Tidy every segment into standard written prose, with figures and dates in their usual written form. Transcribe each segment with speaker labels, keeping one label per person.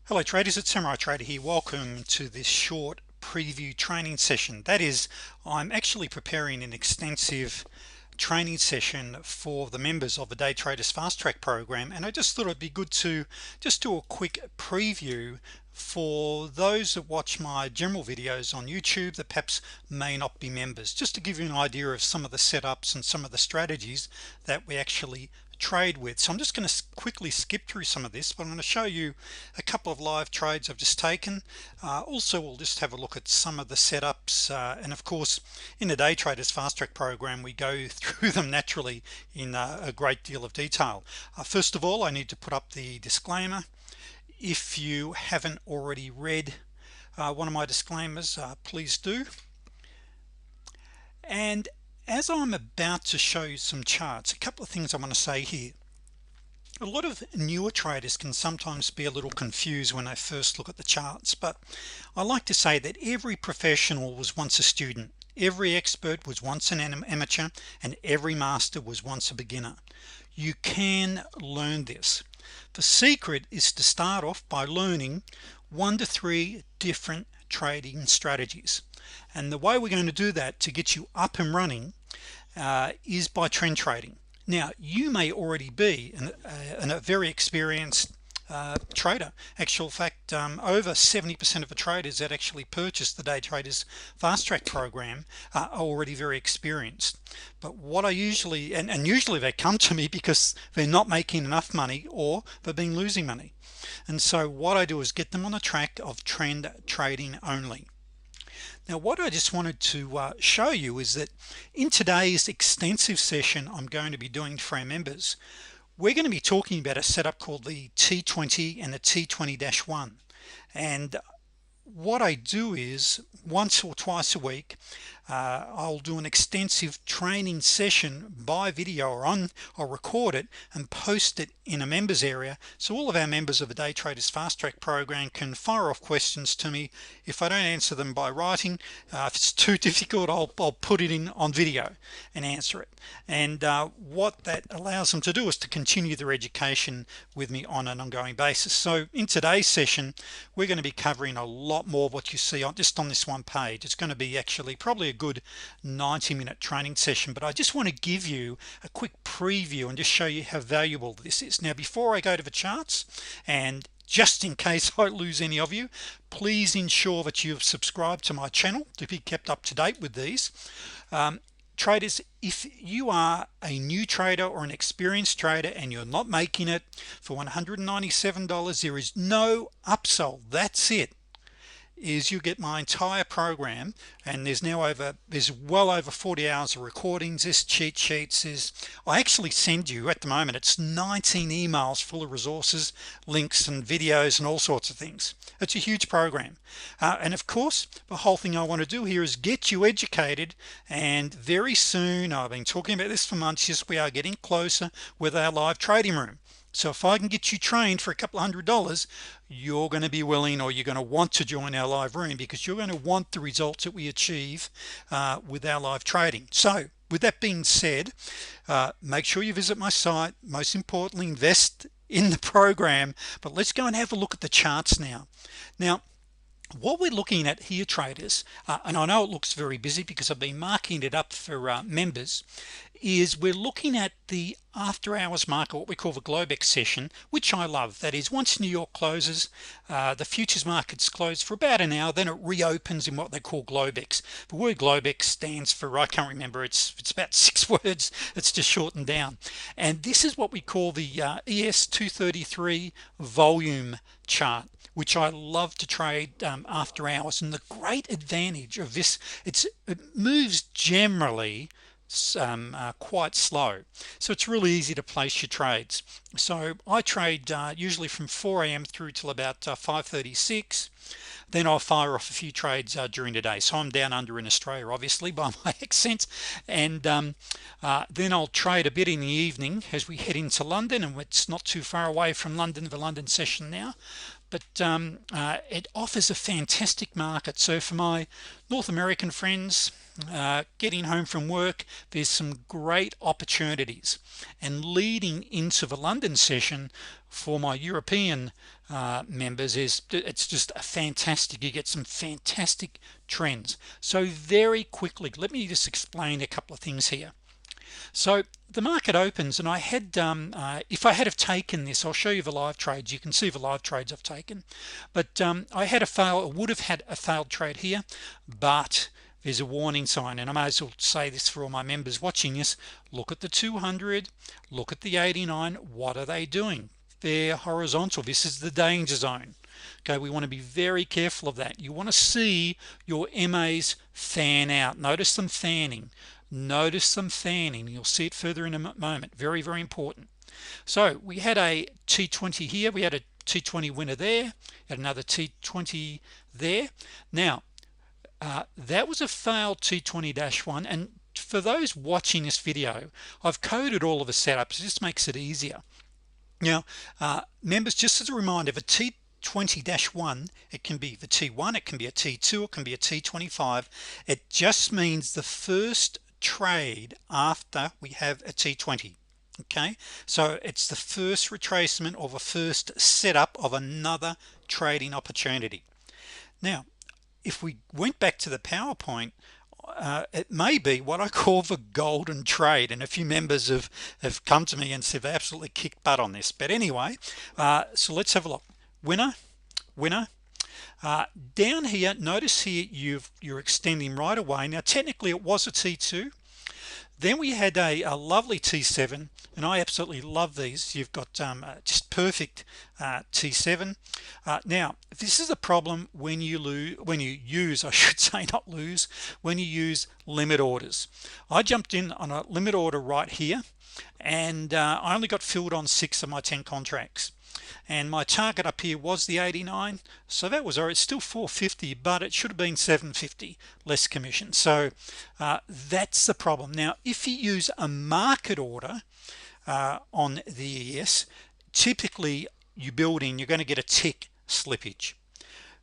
Speaker 1: Hello traders, it's Samurai Trader here. Welcome to this short preview training session. That is, I'm actually preparing an extensive training session for the members of the Day Traders Fast Track program, and I just thought it'd be good to just do a quick preview for those that watch my general videos on YouTube that perhaps may not be members, just to give you an idea of some of the setups and some of the strategies that we actually trade with. So I'm just going to quickly skip through some of this, but I'm going to show you a couple of live trades I've just taken. Also, we'll just have a look at some of the setups, and of course in the Day Traders Fast Track program we go through them naturally in a great deal of detail. First of all, I need to put up the disclaimer. If you haven't already read one of my disclaimers, please do. And as I'm about to show you some charts, a couple of things I want to say here. A lot of newer traders can sometimes be a little confused when they first look at the charts, but I like to say that every professional was once a student, every expert was once an amateur, and every master was once a beginner. You can learn this. The secret is to start off by learning 1 to 3 different trading strategies, and the way we're going to do that to get you up and running is by trend trading. Now, you may already be a very experienced trader. Actual fact, over 70% of the traders that actually purchase the Day Traders Fast Track program are already very experienced. But what I usually, and usually they come to me because they're not making enough money or they've been losing money, and so what I do is get them on the track of trend trading only. Now, what I just wanted to show you is that in today's extensive session I'm going to be doing for our members, we're going to be talking about a setup called the T20 and the T20-1. And what I do is once or twice a week I'll do an extensive training session by video, or I'll record it and post it in a members area, so all of our members of the Day Traders Fast Track program can fire off questions to me. If I don't answer them by writing, if it's too difficult, I'll put it in on video and answer it. And what that allows them to do is to continue their education with me on an ongoing basis. So in today's session we're going to be covering a lot more of what you see on just on this one page. It's going to be actually probably a good 90-minute training session, but I just want to give you a quick preview and just show you how valuable this is. Now, before I go to the charts, and just in case I lose any of you, please ensure that you've subscribed to my channel to be kept up to date with these. Traders, if you are a new trader or an experienced trader and you're not making it, for $197 there is no upsell. That's it. Is you get my entire program, and there's well over 40 hours of recordings, there's cheat sheets, I actually send you at the moment, it's 19 emails full of resources, links and videos and all sorts of things. It's a huge program, and of course the whole thing I want to do here is get you educated. And very soon, I've been talking about this for months, yes, we are getting closer with our live trading room. So if I can get you trained for a couple $100, you're going to be willing, or you're going to want to join our live room, because you're going to want the results that we achieve with our live trading. So with that being said, make sure you visit my site. Most importantly, invest in the program. But let's go and have a look at the charts now. What we're looking at here, traders, and I know it looks very busy because I've been marking it up for members, is we're looking at the after hours market, what we call the Globex session, which I love. That is, once New York closes, the futures markets close for about an hour, then it reopens in what they call Globex. The word Globex stands for, I can't remember, it's about 6 words, it's just shortened down. And this is what we call the ES 233 volume chart, which I love to trade after hours. And the great advantage of this, it moves generally quite slow, so it's really easy to place your trades. So I trade usually from 4 a.m. through till about 5:36. Then I'll fire off a few trades during the day. So I'm down under in Australia, obviously, by my accent, and then I'll trade a bit in the evening as we head into London, and it's not too far away from London, the London session now. But it offers a fantastic market. So for my North American friends, getting home from work, there's some great opportunities. And leading into the London London session for my European members is it's just a fantastic. You get some fantastic trends. So very quickly, let me just explain a couple of things here. So the market opens, and I had if I had have taken this, I'll show you the live trades. You can see the live trades I've taken, but I had a fail, would have had a failed trade here, but there's a warning sign, and I may as well say this for all my members watching this. Look at the 200, look at the 89. What are they doing? They're horizontal. This is the danger zone. Okay, we want to be very careful of that. You want to see your MAs fan out. Notice them fanning. Notice them fanning. You'll see it further in a moment. Very, very important. So we had a T20 here. We had a T20 winner there. Had another T20 there. Now that was a failed T20-1, and for those watching this video, I've coded all of the setups. It just makes it easier. Now members, just as a reminder, the T20-1, it can be the T1, it can be a T2, it can be a T25. It just means the first trade after we have a T20. Okay, so it's the first retracement or the first setup of another trading opportunity. Now if we went back to the PowerPoint, it may be what I call the golden trade, and a few members have come to me and said they absolutely kicked butt on this. But anyway, so let's have a look. Winner, down here, notice here you're extending right away. Now technically it was a T2. Then we had a lovely T7, and I absolutely love these. You've got just perfect T7. Now this is a problem when you use, I should say, not lose, when you use limit orders. I jumped in on a limit order right here, and I only got filled on 6 of my 10 contracts, and my target up here was the 89. So that was, it's still 450, but it should have been 750 less commission. So that's the problem. Now if you use a market order on the ES, typically you build in, you're going to get a tick slippage.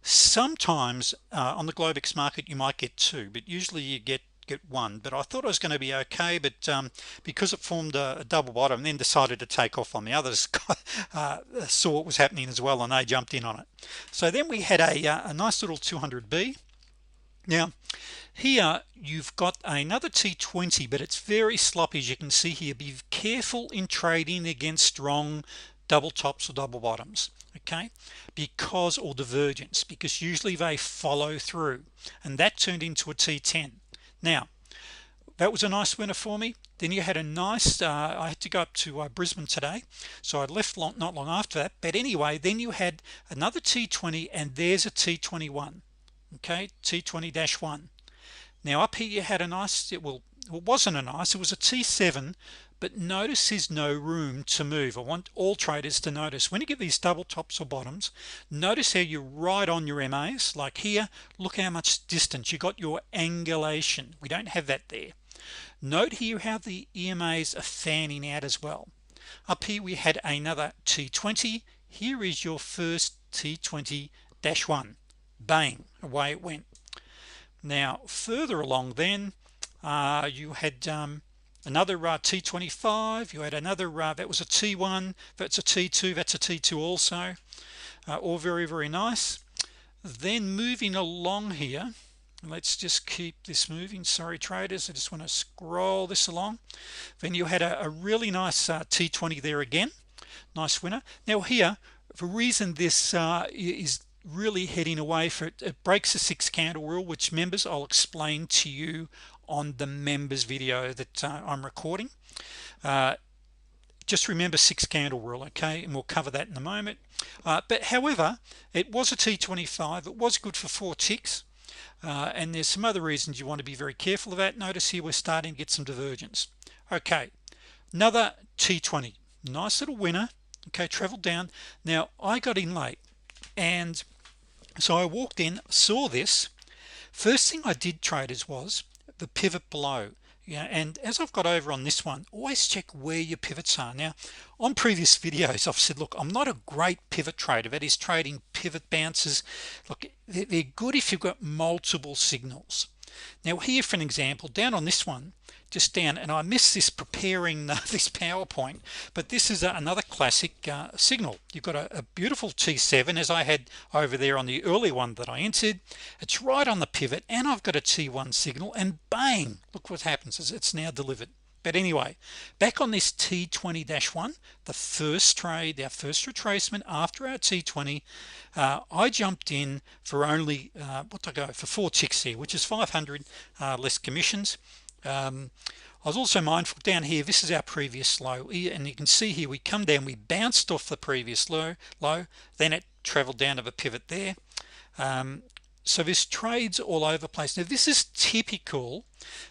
Speaker 1: Sometimes on the Globex market you might get 2, but usually you get 1. But I thought I was going to be okay, but because it formed a double bottom and then decided to take off on the others, saw what was happening as well, and they jumped in on it. So then we had a nice little 200B. Now here you've got another T20, but it's very sloppy, as you can see here. Be careful in trading against strong double tops or double bottoms, okay, because, or divergence, because usually they follow through, and that turned into a T10. Now that was a nice winner for me. Then you had a nice I had to go up to Brisbane today, so I left not long after that. But anyway, then you had another T20, and there's a T21. Okay, T20-1. Now up here you had a nice, it wasn't a nice, it was a T7, but notice there's no room to move. I want all traders to notice when you get these double tops or bottoms, notice how you're right on your MAs. Like here, look how much distance you got, your angulation. We don't have that there. Note here how the EMAs are fanning out as well. Up here we had another T20. Here is your first T20-1. Bang, away it went. Now further along then you had another T25. You had another that was a T1, that's a T2, that's a T2 also, all very, very nice. Then moving along here, let's just keep this moving. Sorry traders, I just want to scroll this along. Then you had a really nice T20 there again, nice winner. Now here, the reason this is really heading away for it breaks the 6 candle rule, which members I'll explain to you on the members video that I'm recording. Just remember 6 candle rule, okay, and we'll cover that in a moment. But however, it was a T25. It was good for 4 ticks, and there's some other reasons you want to be very careful of that. Notice here we're starting to get some divergence. Okay, another T20, nice little winner. Okay, traveled down. Now I got in late, and so I walked in, saw this. First thing I did, traders, was the pivot below. Yeah, and as I've got over on this one, always check where your pivots are. Now on previous videos I've said, look, I'm not a great pivot trader, that is trading pivot bounces. Look, they're good if you've got multiple signals. Now here for an example, down on this one, just down, and I missed this preparing this PowerPoint, but this is another classic signal. You've got a beautiful T7 as I had over there on the early one that I entered. It's right on the pivot, and I've got a T1 signal, and bang, look what happens. It's now delivered. But anyway, back on this T20-1, the first trade, our first retracement after our T20, I jumped in for only what did I go for 4 ticks here, which is 500 less commissions. I was also mindful down here, this is our previous low, and you can see here we come down, we bounced off the previous low, then it traveled down to the pivot there. So this trades all over the place. Now this is typical,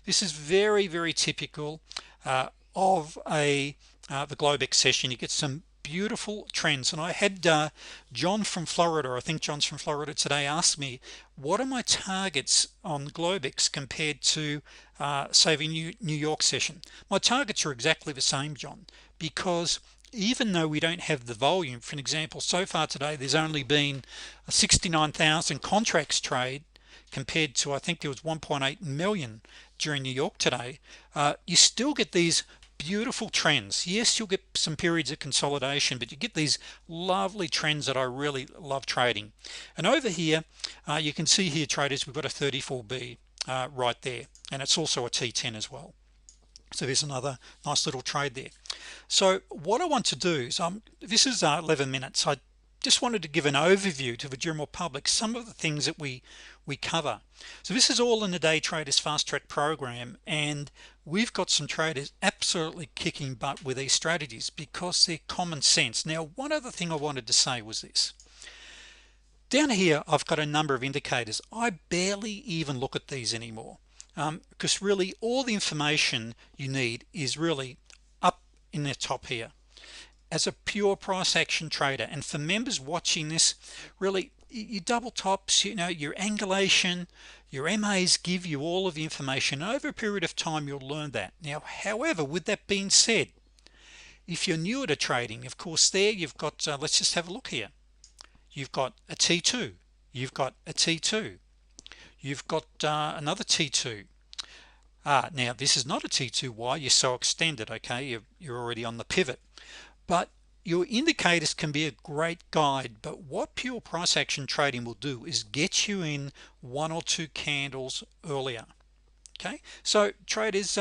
Speaker 1: this is very typical of the Globex session. You get some beautiful trends, and I had John from Florida, I think John's from Florida today, asked me what are my targets on Globex compared to say the New York session. My targets are exactly the same, John, because even though we don't have the volume, for an example, so far today there's only been 69,000 contracts trade compared to I think there was 1.8 million during New York today. You still get these beautiful trends. Yes, you'll get some periods of consolidation, but you get these lovely trends that I really love trading. And over here you can see here, traders, we've got a 34B right there, and it's also a T10 as well. So there's another nice little trade there. So what I want to do is this is 11 minutes. I just wanted to give an overview to the general public, some of the things that we cover. So this is all in the Day Traders Fast Track program, and we've got some traders absolutely kicking butt with these strategies because they're common sense. Now, one other thing I wanted to say was this. Down here I've got a number of indicators. I barely even look at these anymore because really all the information you need is really up in the top here as a pure price action trader. And for members watching this, really your double tops, you know, your angulation, your MAs give you all of the information. Over a period of time you'll learn that. Now, however, with that being said, if you're newer to trading, of course there you've got let's just have a look here. You've got a T2, you've got a T2, you've got another T2. Now this is not a T2. Why? You're so extended. Okay, you're already on the pivot, but your indicators can be a great guide. But what pure price action trading will do is get you in 1 or 2 candles earlier. Okay, so traders,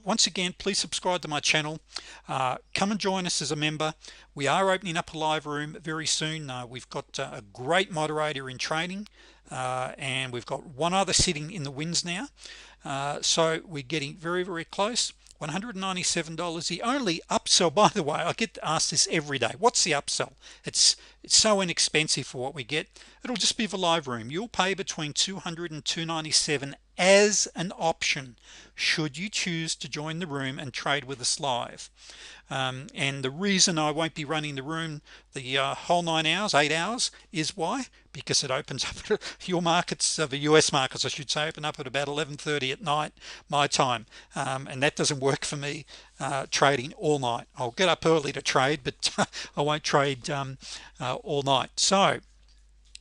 Speaker 1: once again, please subscribe to my channel. Come and join us as a member. We are opening up a live room very soon. We've got a great moderator in training, and we've got one other sitting in the wings now. So we're getting very close. $197. The only upsell, by the way, I get asked this every day, what's the upsell? It's so inexpensive for what we get. It'll just be the live room. You'll pay between $200 and $297 as an option should you choose to join the room and trade with us live. And the reason I won't be running the room the whole 9 hours, 8 hours, is why? Because it opens up your markets, the US markets I should say, open up at about 11:30 at night my time, and that doesn't work for me trading all night. I'll get up early to trade, but I won't trade all night. So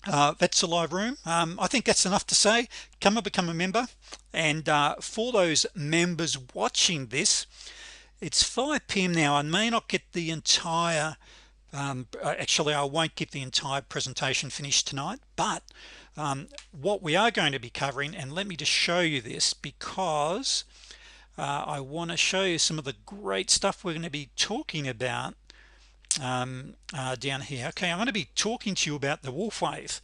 Speaker 1: that's the live room. I think that's enough to say. Come and become a member. And for those members watching this, it's 5 p.m. now. I may not get the entire actually I won't get the entire presentation finished tonight, but what we are going to be covering, and let me just show you this because I want to show you some of the great stuff we're going to be talking about down here. Okay, I'm going to be talking to you about the wolf wave,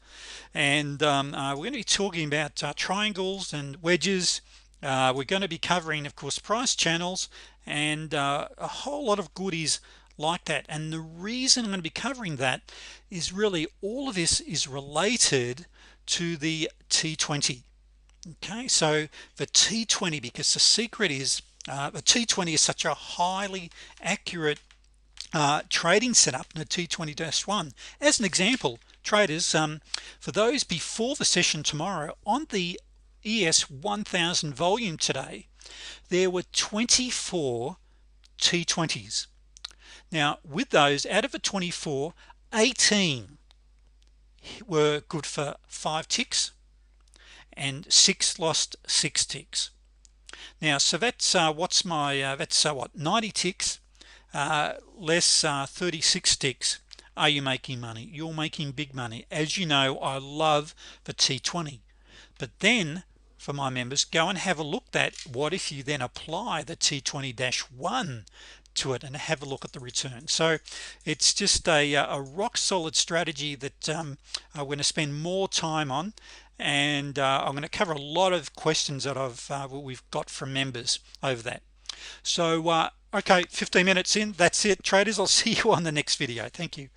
Speaker 1: and we're going to be talking about triangles and wedges. We're going to be covering, of course, price channels and a whole lot of goodies like that. And the reason I'm going to be covering that is really all of this is related to the T20. Okay, so the T20, because the secret is the T20 is such a highly accurate trading setup in the T20-1. As an example, traders, for those before the session tomorrow, on the ES 1000 volume today, there were 24 T20s. Now with those, out of the 24, 18 were good for 5 ticks, and 6 lost 6 ticks. Now so that's what's my that's what 90 ticks less 36 ticks. Are you making money? You're making big money. As you know, I love the T20, but then for my members, go and have a look at what if you then apply the T20-1 to it and have a look at the return. So it's just a rock solid strategy that I'm going to spend more time on, and I'm going to cover a lot of questions that we've got from members over that. So okay, 15 minutes in, that's it traders. I'll see you on the next video. Thank you.